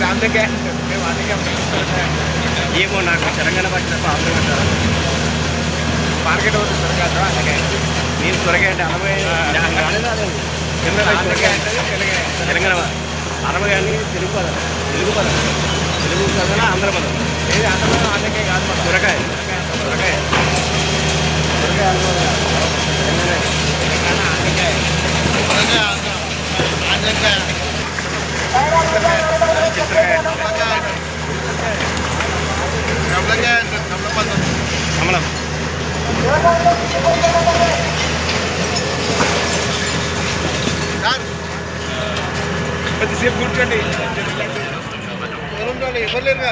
అందుకే మేము అందుకే ఏమో నాకు తెలంగాణ వచ్చినప్పుడు అర్థం కదా మార్కెట్ అవుతుంది సొరకాయ అందుకే నేను సొరకాయ అంటే తెలంగాణ అరవై అని తెలుగు పదం తెలుగు పదం తెలుగు పదం ఆంధ్ర పదం ఏది ఆంధ్ర పదం అందుకే కాదు మా సొరకాయ సొరకాయ సొరకాయ తెలంగాణ అందుకే కమలం కొద్దిసేపు కూర్చోండి ఎవరు లేరుగా